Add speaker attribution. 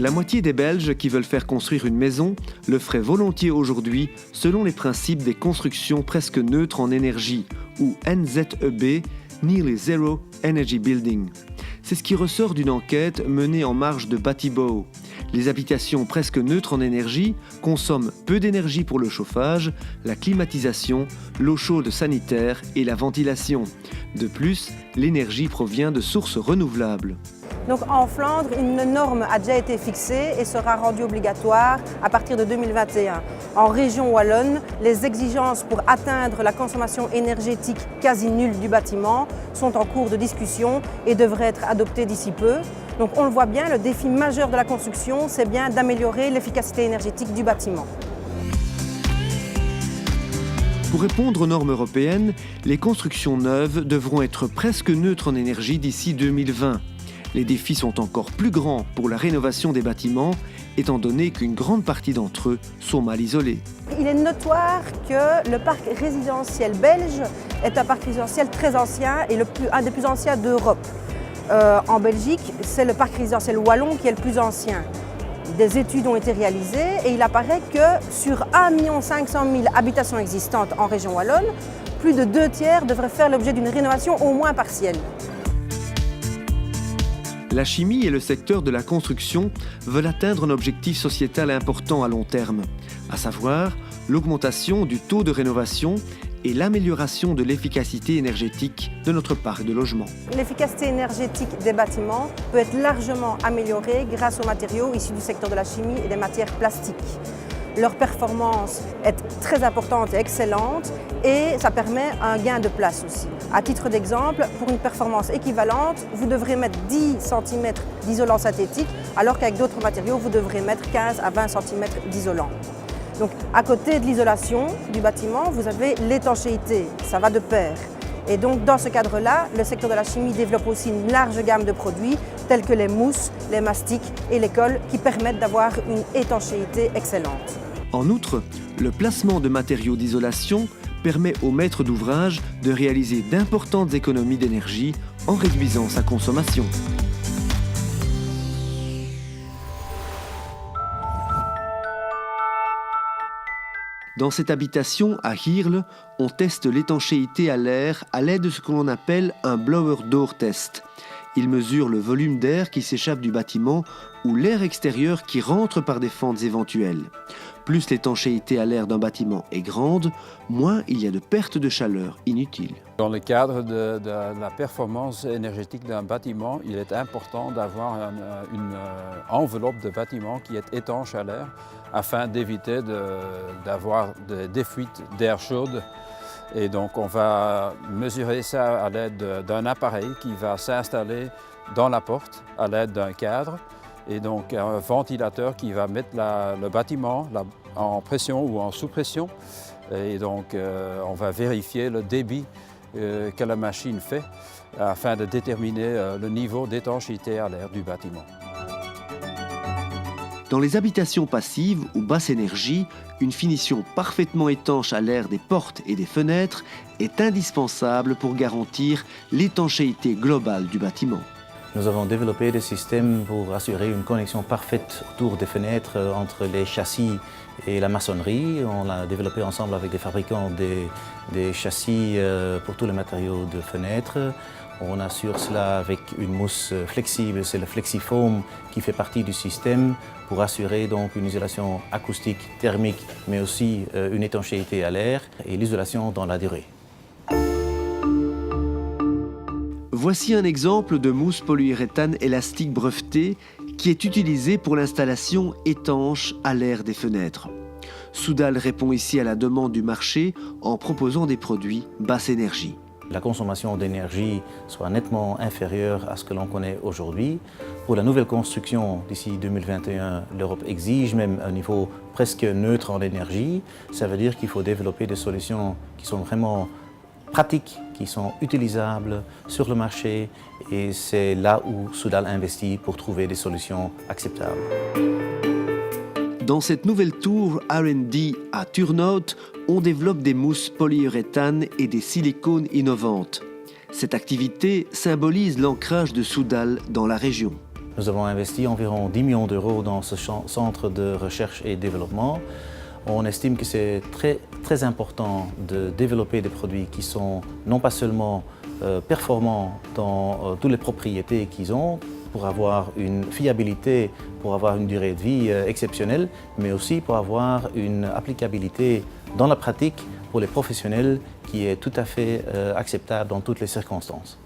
Speaker 1: La moitié des Belges qui veulent faire construire une maison le feraient volontiers aujourd'hui selon les principes des constructions presque neutres en énergie, ou NZEB, Nearly Zero Energy Building. C'est ce qui ressort d'une enquête menée en marge de Batibo. Les habitations presque neutres en énergie consomment peu d'énergie pour le chauffage, la climatisation, l'eau chaude sanitaire et la ventilation. De plus, l'énergie provient de sources renouvelables.
Speaker 2: Donc en Flandre, une norme a déjà été fixée et sera rendue obligatoire à partir de 2021. En région wallonne, les exigences pour atteindre la consommation énergétique quasi nulle du bâtiment sont en cours de discussion et devraient être adoptées d'ici peu. Donc on le voit bien, le défi majeur de la construction, c'est bien d'améliorer l'efficacité énergétique du bâtiment.
Speaker 1: Pour répondre aux normes européennes, les constructions neuves devront être presque neutres en énergie d'ici 2020. Les défis sont encore plus grands pour la rénovation des bâtiments, étant donné qu'une grande partie d'entre eux sont mal isolés.
Speaker 2: Il est notoire que le parc résidentiel belge est un parc résidentiel très ancien et un des plus anciens d'Europe. En Belgique, c'est le parc résidentiel wallon qui est le plus ancien. Des études ont été réalisées et il apparaît que sur 1 500 000 habitations existantes en région wallonne, plus de 2/3 devraient faire l'objet d'une rénovation au moins partielle.
Speaker 1: La chimie et le secteur de la construction veulent atteindre un objectif sociétal important à long terme, à savoir l'augmentation du taux de rénovation et l'amélioration de l'efficacité énergétique de notre parc de logements.
Speaker 2: L'efficacité énergétique des bâtiments peut être largement améliorée grâce aux matériaux issus du secteur de la chimie et des matières plastiques. Leur performance est très importante et excellente et ça permet un gain de place aussi. À titre d'exemple, pour une performance équivalente, vous devrez mettre 10 cm d'isolant synthétique alors qu'avec d'autres matériaux, vous devrez mettre 15 à 20 cm d'isolant. Donc, à côté de l'isolation du bâtiment, vous avez l'étanchéité, ça va de pair. Et donc, dans ce cadre-là, le secteur de la chimie développe aussi une large gamme de produits tels que les mousses, les mastiques et les colles qui permettent d'avoir une étanchéité excellente.
Speaker 1: En outre, le placement de matériaux d'isolation permet au maître d'ouvrage de réaliser d'importantes économies d'énergie en réduisant sa consommation. Dans cette habitation à Heerlen, on teste l'étanchéité à l'air à l'aide de ce que l'on appelle un blower door test. Il mesure le volume d'air qui s'échappe du bâtiment ou l'air extérieur qui rentre par des fentes éventuelles. Plus l'étanchéité à l'air d'un bâtiment est grande, moins il y a de pertes de chaleur inutiles.
Speaker 3: Dans le cadre de la performance énergétique d'un bâtiment, il est important d'avoir une enveloppe de bâtiment qui est étanche à l'air afin d'éviter d'avoir des fuites d'air chaud. Et donc on va mesurer ça à l'aide d'un appareil qui va s'installer dans la porte à l'aide d'un cadre et donc un ventilateur qui va mettre le bâtiment en pression ou en sous-pression. Et donc on va vérifier le débit que la machine fait afin de déterminer le niveau d'étanchéité à l'air du bâtiment.
Speaker 1: Dans les habitations passives ou basse énergie, une finition parfaitement étanche à l'air des portes et des fenêtres est indispensable pour garantir l'étanchéité globale du bâtiment.
Speaker 4: Nous avons développé des systèmes pour assurer une connexion parfaite autour des fenêtres entre les châssis et la maçonnerie. On l'a développé ensemble avec des fabricants des châssis pour tous les matériaux de fenêtres. On assure cela avec une mousse flexible, c'est le FlexiFoam qui fait partie du système pour assurer donc une isolation acoustique, thermique, mais aussi une étanchéité à l'air et l'isolation dans la durée.
Speaker 1: Voici un exemple de mousse polyuréthane élastique brevetée qui est utilisée pour l'installation étanche à l'air des fenêtres. Soudal répond ici à la demande du marché en proposant des produits basse énergie.
Speaker 4: La consommation d'énergie soit nettement inférieure à ce que l'on connaît aujourd'hui. Pour la nouvelle construction d'ici 2021, l'Europe exige même un niveau presque neutre en énergie. Ça veut dire qu'il faut développer des solutions qui sont vraiment pratiques, qui sont utilisables sur le marché et c'est là où Soudal investit pour trouver des solutions acceptables.
Speaker 1: Dans cette nouvelle tour R&D à Turnhout, on développe des mousses polyuréthane et des silicones innovantes. Cette activité symbolise l'ancrage de Soudal dans la région.
Speaker 4: Nous avons investi environ 10 millions d'euros dans ce centre de recherche et développement. On estime que c'est très important de développer des produits qui sont non pas seulement performants dans toutes les propriétés qu'ils ont, pour avoir une fiabilité, pour avoir une durée de vie exceptionnelle, mais aussi pour avoir une applicabilité dans la pratique pour les professionnels qui est tout à fait acceptable dans toutes les circonstances.